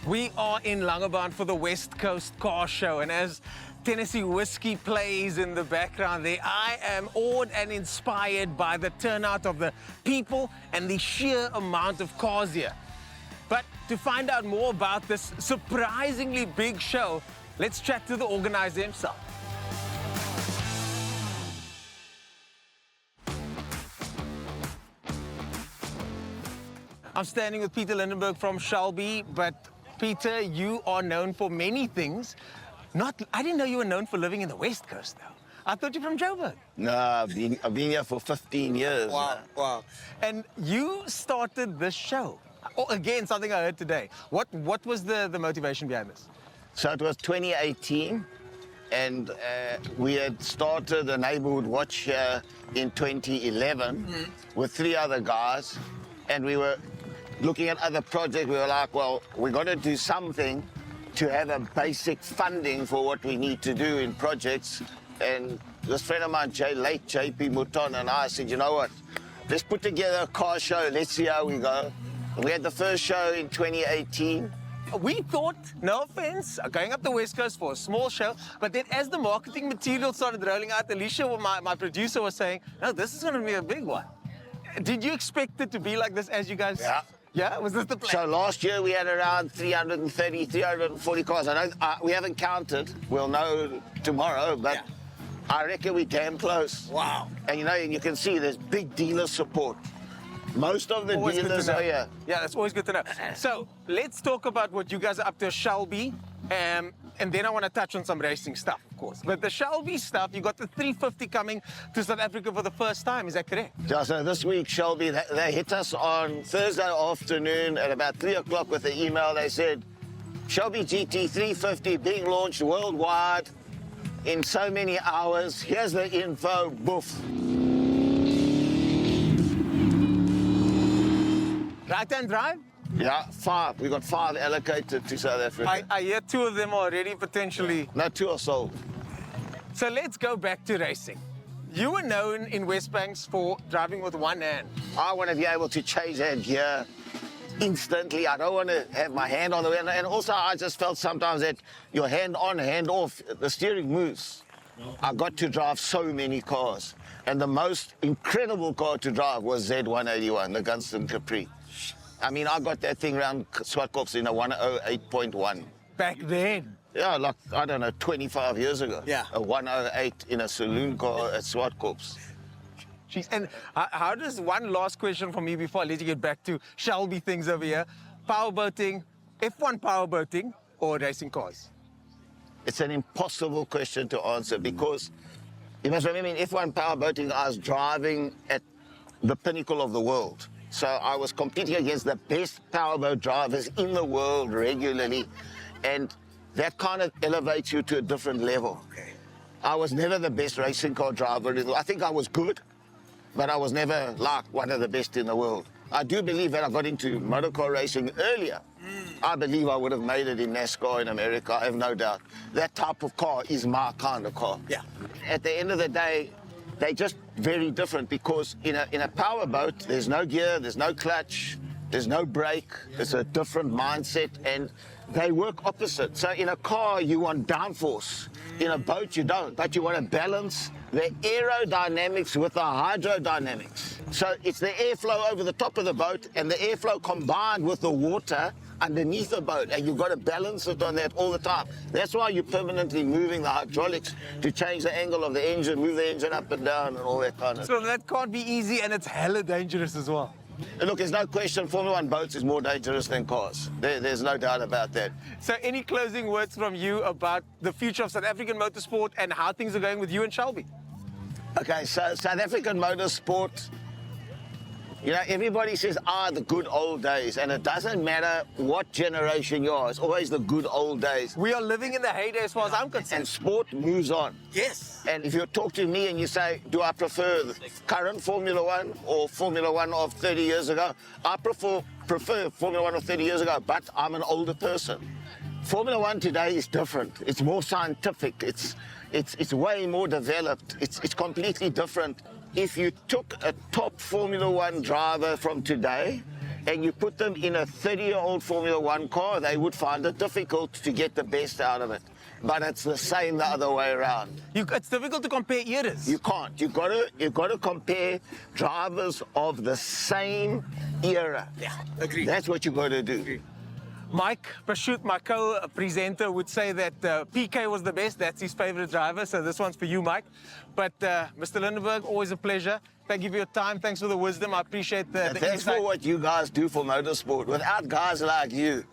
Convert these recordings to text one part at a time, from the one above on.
We are in Langebaan for the West Coast Car Show, and as Tennessee whiskey plays in the background there, I am awed and inspired by the turnout of the people and the sheer amount of cars here. But to find out more about this surprisingly big show, let's chat to the organizer himself. I'm standing with Peter Lindenberg from Shelby, but Peter, you are known for many things. I didn't know you were known for living in the West Coast, though. I thought you're from Joburg. No, I've been here for 15 years. Wow. And you started this show. Oh, again, something I heard today. What was the motivation behind this? So it was 2018, and we had started the neighborhood watch here in 2011 with 3 other guys, and we were looking at other projects. We were like, well, we're going to do something to have a basic funding for what we need to do in projects. And this friend of mine, late JP Mouton, and I said, you know what, let's put together a car show, let's see how we go. And we had the first show in 2018. We thought, no offense, going up the West Coast for a small show, but then as the marketing material started rolling out, Alicia, my producer, was saying, no, this is going to be a big one. Did you expect it to be like this as you guys... Yeah. Yeah? Was this the plan? So last year we had around 330, 340 cars. I know we haven't counted. We'll know tomorrow, but yeah. I reckon we're damn close. Wow. And you can see there's big dealer support. Most of the dealers are here. Yeah, that's always good to know. So let's talk about what you guys are up to at Shelby, and then I want to touch on some racing stuff, of course. But the Shelby stuff, you got the 350 coming to South Africa for the first time, is that correct? Yeah, so this week, Shelby, they hit us on Thursday afternoon at about 3 o'clock with the email. They said, Shelby GT 350 being launched worldwide in so many hours. Here's the info, boof. Right-hand drive? Yeah, 5. We got 5 allocated to South Africa. I hear 2 of them already potentially. No, 2 are sold. So let's go back to racing. You were known in Westbanks for driving with one hand. I want to be able to change that gear instantly. I don't want to have my hand on the wheel. And also, I just felt sometimes that your hand on, hand off, the steering moves. I got to drive so many cars. And the most incredible car to drive was Z181, the Gunston Capri. I mean, I got that thing around Swartkops in a 108.1. Back then? Yeah, like, I don't know, 25 years ago. Yeah. A 108 in a saloon car at Swartkops. Jeez, and how does, one last question from me before I let you get back to Shelby things over here. Powerboating, F1 powerboating or racing cars? It's an impossible question to answer because you must remember in F1 powerboating, I was driving at the pinnacle of the world. So I was competing against the best powerboat drivers in the world regularly. And that kind of elevates you to a different level. Okay. I was never the best racing car driver. I think I was good, but I was never like one of the best in the world. I do believe that I got into motorcar racing earlier. I believe I would have made it in NASCAR in America, I have no doubt. That type of car is my kind of car. Yeah. At the end of the day, they're just very different because in a powerboat, there's no gear, there's no clutch, there's no brake. It's a different mindset and they work opposite. So in a car, you want downforce. In a boat, you don't, but you want to balance the aerodynamics with the hydrodynamics. So it's the airflow over the top of the boat and the airflow combined with the water underneath the boat, and you've got to balance it on that all the time. That's why you're permanently moving the hydraulics to change the angle of the engine, move the engine up and down and all that kind of So that can't be easy and it's hella dangerous as well. Look, there's no question Formula 1 boats is more dangerous than cars. There's no doubt about that. So any closing words from you about the future of South African motorsport and how things are going with you and Shelby? Okay, so South African motorsport, you know, everybody says, the good old days, and it doesn't matter what generation you are, it's always the good old days. We are living in the heyday as far as I'm concerned. And sport moves on. Yes. And if you talk to me and you say, do I prefer the current Formula 1 or Formula 1 of 30 years ago? I prefer Formula 1 of 30 years ago, but I'm an older person. Formula 1 today is different. It's more scientific. It's way more developed. It's completely different. If you took a top Formula 1 driver from today and you put them in a 30-year-old Formula One car, they would find it difficult to get the best out of it. But it's the same the other way around. It's difficult to compare eras. You can't. You've got to compare drivers of the same era. Yeah, agree. That's what you've got to do. Mike Pashut, my co-presenter, would say that PK was the best. That's his favorite driver. So this one's for you, Mike. But Mr. Lindenberg, always a pleasure. Thank you for your time. Thanks for the wisdom. I appreciate the Thanks insight. for what you guys do for motorsport. Without guys like you,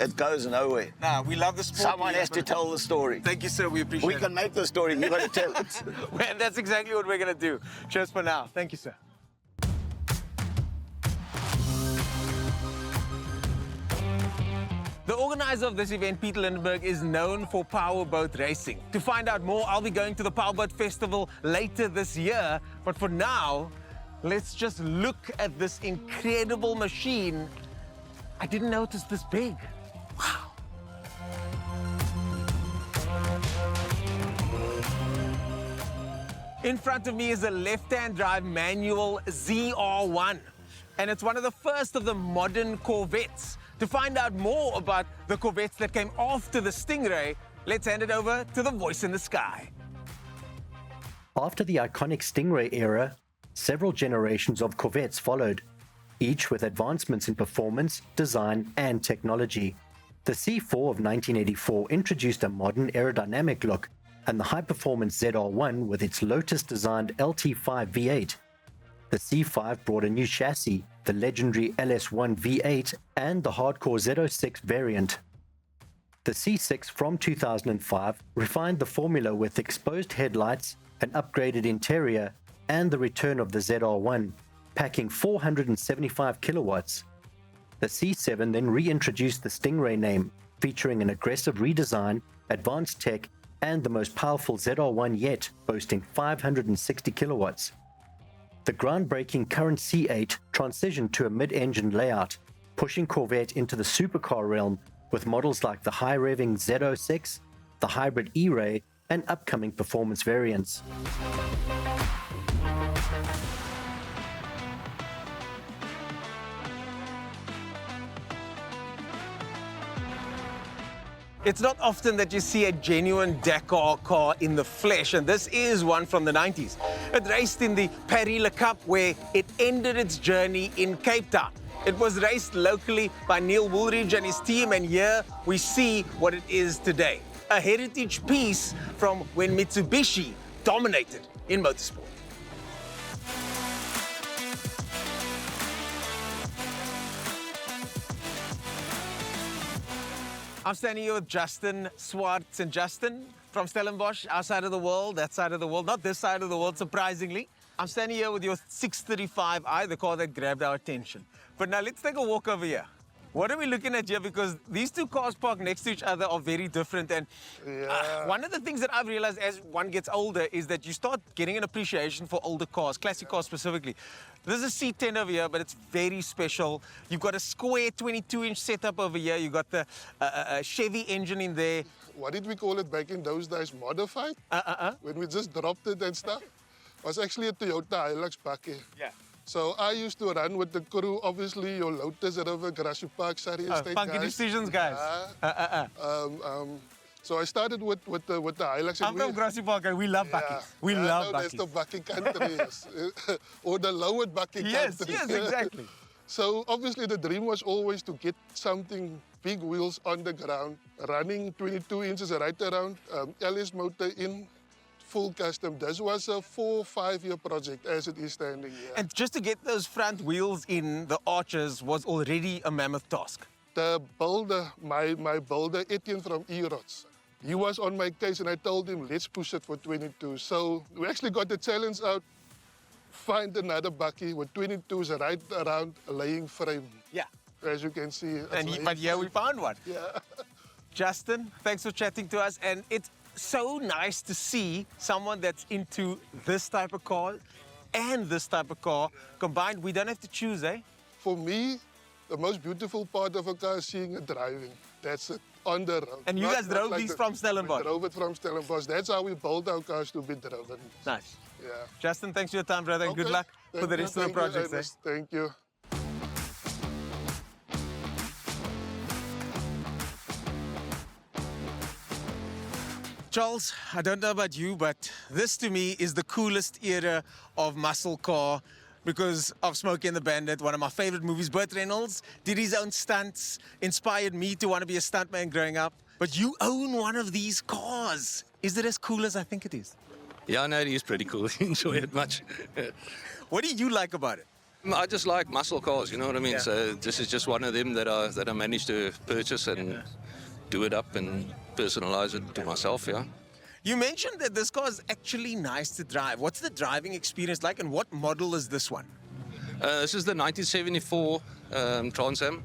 it goes nowhere. Nah, we love the sport. Someone has to tell the story. Thank you, sir. We appreciate it. We can make the story. You've got to tell it. Well, that's exactly what we're going to do. Cheers for now. Thank you, sir. The organizer of this event, Peter Lindenberg, is known for powerboat racing. To find out more, I'll be going to the Powerboat Festival later this year. But for now, let's just look at this incredible machine. I didn't know it was this big. Wow. In front of me is a left-hand drive manual ZR1. And it's one of the first of the modern Corvettes. To find out more about the Corvettes that came after the Stingray, let's hand it over to the voice in the sky. After the iconic Stingray era, several generations of Corvettes followed, each with advancements in performance, design, and technology. The C4 of 1984 introduced a modern aerodynamic look, and the high-performance ZR1 with its Lotus-designed LT5 V8. The C5 brought a new chassis, the legendary LS1 V8, and the hardcore Z06 variant. The C6 from 2005 refined the formula with exposed headlights, an upgraded interior, and the return of the ZR1, packing 475 kilowatts. The C7 then reintroduced the Stingray name, featuring an aggressive redesign, advanced tech, and the most powerful ZR1 yet, boasting 560 kilowatts. The groundbreaking current C8 transitioned to a mid-engine layout, pushing Corvette into the supercar realm with models like the high-revving Z06, the hybrid E-Ray, and upcoming performance variants. It's not often that you see a genuine Dakar car in the flesh, and this is one from the 90s. It raced in the Paris Le Cup, where it ended its journey in Cape Town. It was raced locally by Neil Woolridge and his team, and here we see what it is today. A heritage piece from when Mitsubishi dominated in motorsport. I'm standing here with Justin Swartz. And Justin, from Stellenbosch, our side of the world, that side of the world, not this side of the world, surprisingly. I'm standing here with your 635i, the car that grabbed our attention. But now let's take a walk over here. What are we looking at here? Because these two cars parked next to each other are very different. And one of the things that I've realized as one gets older is that you start getting an appreciation for older cars, classic cars specifically. This is a C10 over here, but it's very special. You've got a square 22-inch setup over here. You've got the Chevy engine in there. What did we call it back in those days? Modified? When we just dropped it and stuff? It was actually a Toyota Hilux bakkie. Yeah. So I used to run with the crew, obviously, your Lotus River, Grassy Park, Surrey Estate Funky guys. decisions, guys. So I started with the Hilux. I'm from Grassy Park, and we love bakkies. We love bakkies. That's the bakkie country, yes. Or the lowered bakkie country. Yes, exactly. So obviously the dream was always to get something, big wheels on the ground, running 22 inches right around, LS motor in, full custom. This was a 4-5 year project as it is standing here. And just to get those front wheels in the arches was already a mammoth task. The builder, my builder, Etienne from E-Rods, he was on my case and I told him, let's push it for 22. So we actually got the challenge out, find another bakkie with 22s right around a laying frame. Yeah. As you can see. But here we found one. Yeah. Justin, thanks for chatting to us. And it's so nice to see someone that's into this type of car and this type of car combined. We don't have to choose, eh? For me, the most beautiful part of a car is seeing it driving. That's it, on the road. And you guys drove these from Stellenbosch? We drove it from Stellenbosch. That's how we build our cars to be driven. Nice. Yeah. Justin, thanks for your time, brother, and good luck for the rest of the projects. Thank you. Charles, I don't know about you, but this to me is the coolest era of muscle car because of Smokey and the Bandit, one of my favorite movies. Burt Reynolds did his own stunts, inspired me to want to be a stuntman growing up. But you own one of these cars. Is it as cool as I think it is? Yeah, no, it is pretty cool. Enjoy it much. What do you like about it? I just like muscle cars, you know what I mean? Yeah. So this is just one of them that I managed to purchase and do it up and personalize it to myself, yeah. You mentioned that this car is actually nice to drive. What's the driving experience like, and what model is this one? This is the 1974 Trans Am.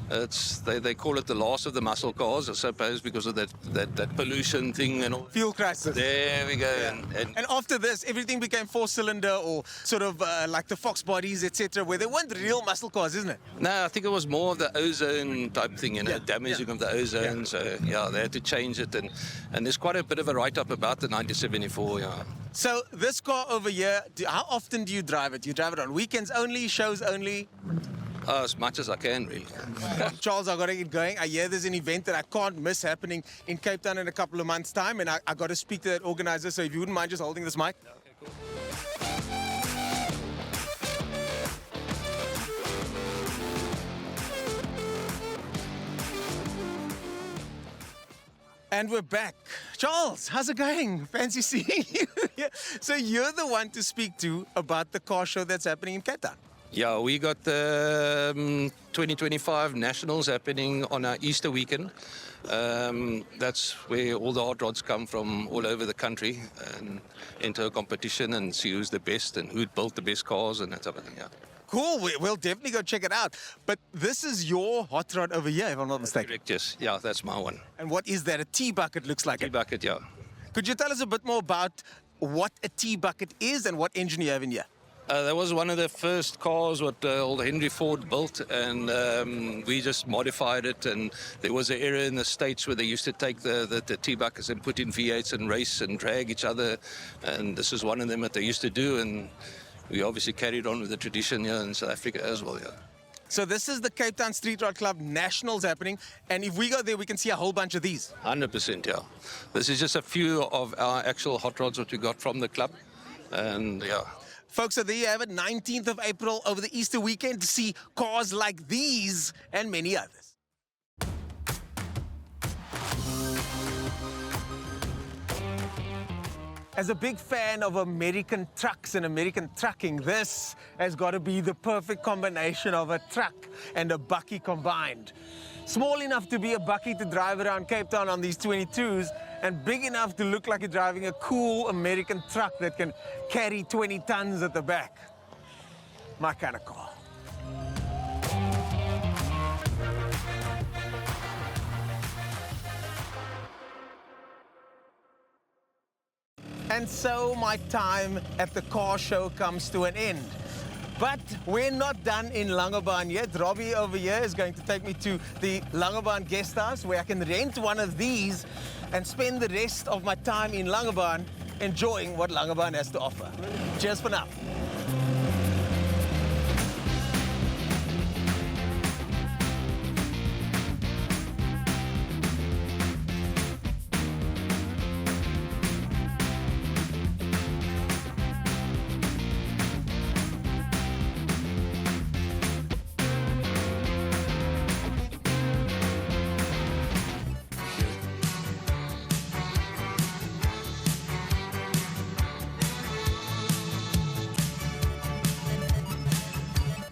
They call it the last of the muscle cars, I suppose, because of that pollution thing and all. Fuel crisis. There we go. Yeah. And And after this, everything became four-cylinder or sort of like the Fox bodies, etc., where they weren't real muscle cars, isn't it? no, I think it was more of the ozone type thing, you know, Yeah, damaging yeah. of the ozone. Yeah. So, yeah, they had to change it. And there's quite a bit of a write-up about the 1974, yeah. So this car over here, how often do you drive it? You drive it on weekends only, shows only? As much as I can, really. Charles, I've got to get going. I hear there's an event that I can't miss happening in Cape Town in a couple of months' time, and I got to speak to that organizer, so if you wouldn't mind just holding this mic. And we're back. Charles, how's it going? Fancy seeing you here. So you're the one to speak to about the car show that's happening in Cape Town. Yeah, we got the 2025 Nationals happening on our Easter weekend. That's where all the hot rods come from all over the country and enter a competition and see who's the best and who built the best cars and that type of thing, yeah. Cool, we'll definitely go check it out. But this is your hot rod over here, if I'm not mistaken. Correct, yes. Yeah, that's my one. And what is that? A T-bucket looks like it. Bucket, yeah. Could you tell us a bit more about what a T-bucket is and what engine you have in here? That was one of the first cars what old Henry Ford built, and we just modified it. And there was an era in the States where they used to take the T-buckets and put in V8s and race and drag each other. And this is one of them that they used to do. And we obviously carried on with the tradition here in South Africa as well, yeah. So this is the Cape Town Street Rod Club Nationals happening. And if we go there, we can see a whole bunch of these. 100%, yeah. This is just a few of our actual hot rods that we got from the club. And, yeah. Folks, so there you have it, 19th of April over the Easter weekend to see cars like these and many others. As a big fan of American trucks and American trucking, this has got to be the perfect combination of a truck and a bakkie combined. Small enough to be a bakkie to drive around Cape Town on these 22s, and big enough to look like you're driving a cool American truck that can carry 20 tons at the back. My kind of car. And so my time at the car show comes to an end. But we're not done in Langebaan yet. Robbie over here is going to take me to the Langebaan guest house where I can rent one of these and spend the rest of my time in Langebaan enjoying what Langebaan has to offer. Cheers for now.